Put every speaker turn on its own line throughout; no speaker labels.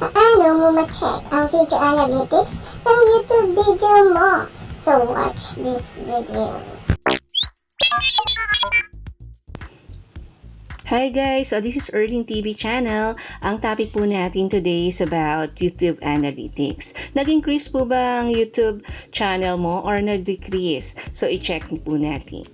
Paano mo ma-check ang video analytics ng YouTube video mo? So watch this video.
Hi guys! So this is Erling TV channel. Ang topic po natin today is about YouTube Analytics. Nag-increase po ba ang YouTube channel mo or nag-decrease? So i-check po natin.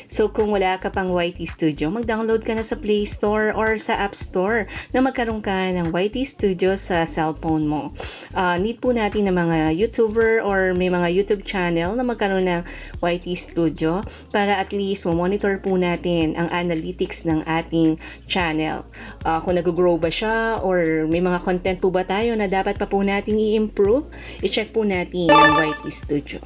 So kung wala ka pang YT Studio, mag-download ka na sa Play Store or sa App Store na magkaroon ka ng YT Studio sa cellphone mo. Need po natin ng mga YouTuber or may mga YouTube channel na magkaroon ng YT Studio para at least monitor po natin ang analytics ng ating channel. Kung nag-grow ba siya or may mga content po ba tayo na dapat pa po nating i-improve, i-check po natin ang YT Studio.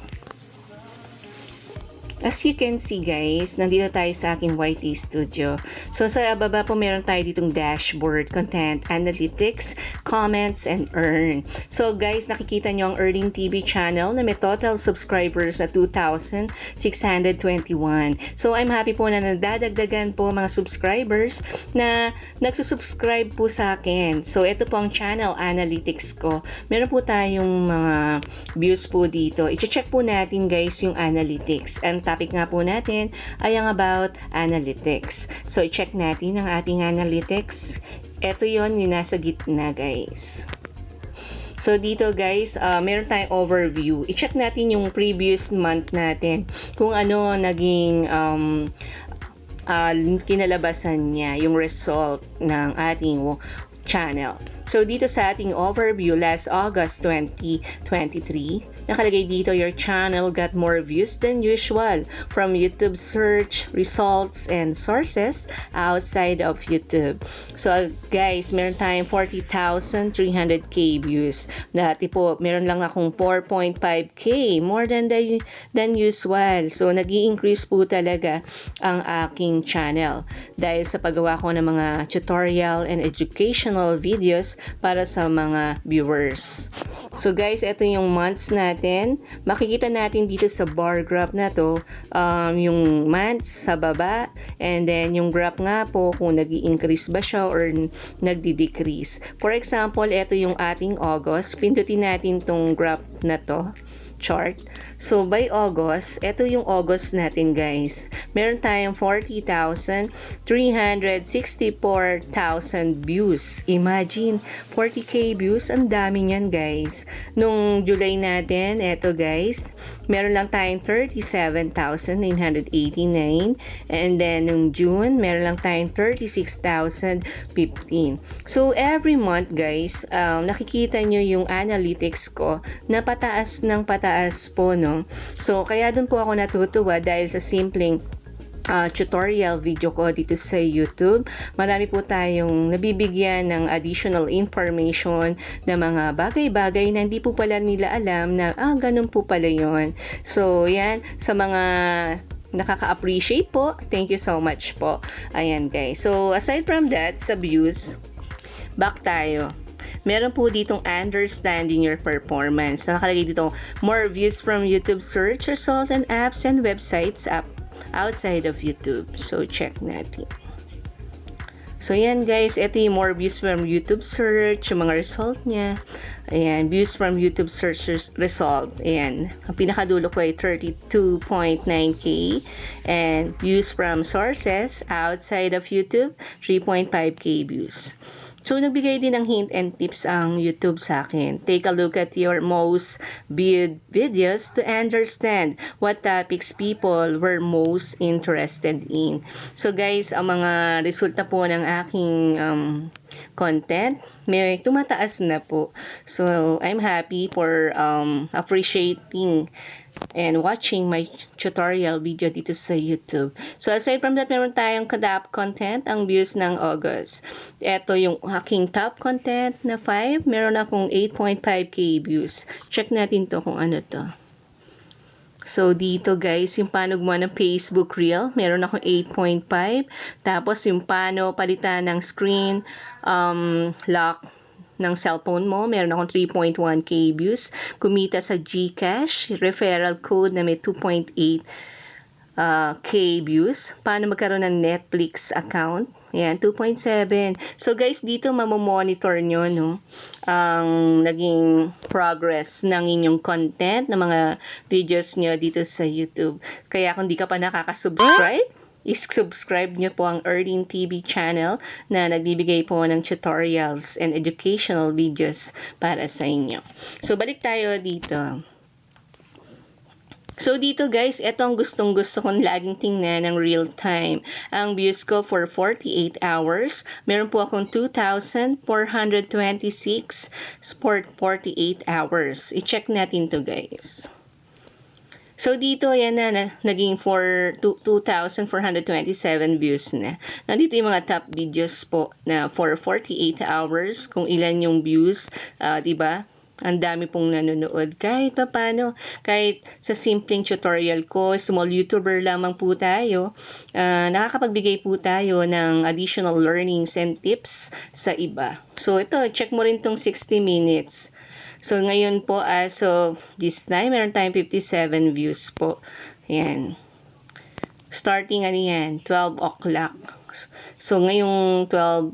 As you can see guys, nandito tayo sa aking YT Studio. So sa baba po meron tayo ditong dashboard, content, analytics, comments, and earn. So guys, nakikita nyo ang Erling TV channel na may total subscribers na 2,621. So I'm happy po na nadadagdagan po mga subscribers na nagsusubscribe po sa akin. So ito po ang channel analytics ko. Meron po tayong mga views po dito. I-check po natin guys yung analytics. And topic nga po natin ay ang about analytics. So, i-check natin ang ating analytics. Ito yon yung nasa gitna, guys. So, dito, guys, meron tayong overview. I-check natin yung previous month natin kung ano naging kinalabasan niya, yung result ng ating channel. So, dito sa ating overview, last August 2023, nakalagay dito, your channel got more views than usual from YouTube search, results, and sources outside of YouTube. So, guys, meron tayong 40,300k views. Dati po, meron lang akong 4.5k, more than usual. So, nag-i-increase po talaga ang aking channel dahil sa paggawa ko ng mga tutorial and educational videos para sa mga viewers. So guys, ito yung months natin. Makikita natin dito sa bar graph na to, yung months sa baba, and then yung graph nga po kung nag-i-increase ba siya or nagdi-decrease. For example, ito yung ating August. Pindutin natin tong graph na to, chart. So by August, ito yung August natin guys. Meron tayong 40,364,000 views. Imagine, 40k views, ang dami niyan guys. Nung July natin, eto guys, meron lang tayong 37,989, and then nung June, meron lang tayong 36,015. So every month guys, nakikita nyo yung analytics ko na pataas ng pataas po, no? So kaya dun po ako natutuwa dahil sa simpleng tutorial video ko dito sa YouTube. Marami po tayong nabibigyan ng additional information na mga bagay-bagay na hindi po pala nila alam na ganun po pala yon. So yan, sa mga nakaka-appreciate po, thank you so much po. Ayan guys. So aside from that, sa views, back tayo. Meron po ditong understanding your performance. Nakalagay dito, more views from YouTube search result and apps and websites outside of YouTube. So, check natin. So, yan guys. Ito yung more views from YouTube search, yung mga result niya. Ayan, views from YouTube search result. Ayan, ang pinakadulo ko ay 32.9k. And views from sources outside of YouTube, 3.5k views. So, nagbigay din ng hint and tips ang YouTube sa akin. Take a look at your most viewed videos to understand what topics people were most interested in. So, guys, ang mga resulta po ng aking content, may tumataas na po. So, I'm happy for appreciating and watching my tutorial video dito sa YouTube. So, aside from that, meron tayong top content, ang views ng August. Ito yung aking top content na 5. Meron akong 8.5k views. Check natin to kung ano to. So, dito guys, yung paano gumawa ng Facebook Reel, meron akong 8.5. Tapos, yung paano palitan ng screen lock ng cellphone mo, meron akong 3.1k views. Kumita sa GCash, referral code na may 2.8 K views. Paano magkaroon ng Netflix account? Ayan, 2.7. So guys, dito mamomonitor nyo no, ang naging progress ng inyong content, ng mga videos nyo dito sa YouTube. Kaya kung di ka pa nakaka-subscribe, i-subscribe nyo po ang Earning TV channel na nagbibigay po ng tutorials and educational videos para sa inyo. So balik tayo dito. So, dito guys, ito ang gustong-gusto kong laging tingnan ng real time. Ang views ko for 48 hours. Meron po akong 2,426 for 48 hours. I-check natin to guys. So, dito, yan na, naging for 2,427 views na. Nandito yung mga top videos po na for 48 hours, kung ilan yung views, diba? Ang dami pong nanonood. Kahit paano, kahit sa simpleng tutorial ko, small YouTuber lamang po tayo, nakakapagbigay po tayo ng additional learnings and tips sa iba. So, ito, check mo rin tong 60 minutes. So, ngayon po, as of this time, meron tayong 57 views po. Ayan. Starting, ano yan, 12 o'clock. So, ngayong 12,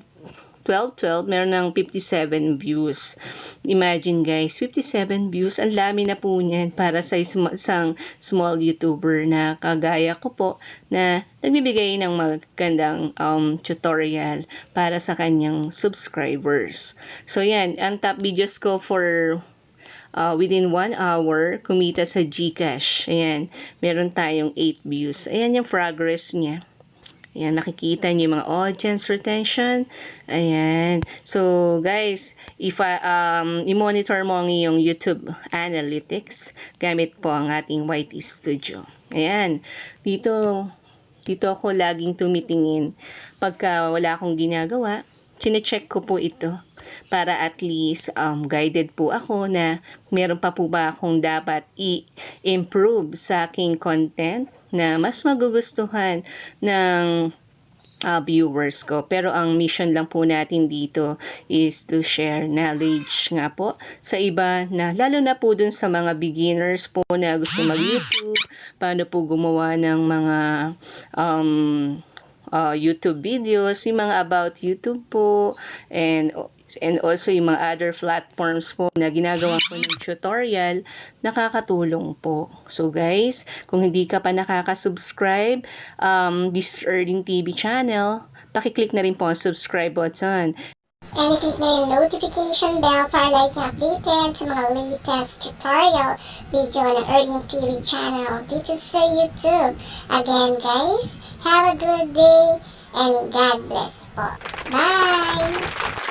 meron ng 57 views. Imagine guys, 57 views. Ang dami na po niyan para sa isang small YouTuber na kagaya ko po na nagbibigay ng magandang tutorial para sa kanyang subscribers. So yan, ang top videos ko for within 1 hour, kumita sa GCash. Ayan, meron tayong 8 views. Ayan yung progress niya. Ayan, makikita niyo yung mga audience retention. Ayan. So, guys, if i-monitor mo ang iyong YouTube analytics, gamit po ang ating YT Studio. Ayan. Dito ako laging tumitingin. Pagka wala akong ginagawa, chine-check ko po ito para at least guided po ako na meron pa po ba akong dapat i-improve sa aking content na mas magugustuhan ng viewers ko. Pero ang mission lang po natin dito is to share knowledge nga po sa iba na lalo na po dun sa mga beginners po na gusto mag-YouTube, paano po gumawa ng mga YouTube videos, yung mga about YouTube po, and also yung mga other platforms po na ginagawa ko ng tutorial, nakakatulong po. So guys, kung hindi ka pa nakaka-subscribe, this Earning TV channel, pakiclick na rin po ang subscribe button.
And i-click na yung notification bell para like updated sa mga latest tutorial video ng Earning TV channel dito sa YouTube. Again guys, have a good day and God bless po. Bye!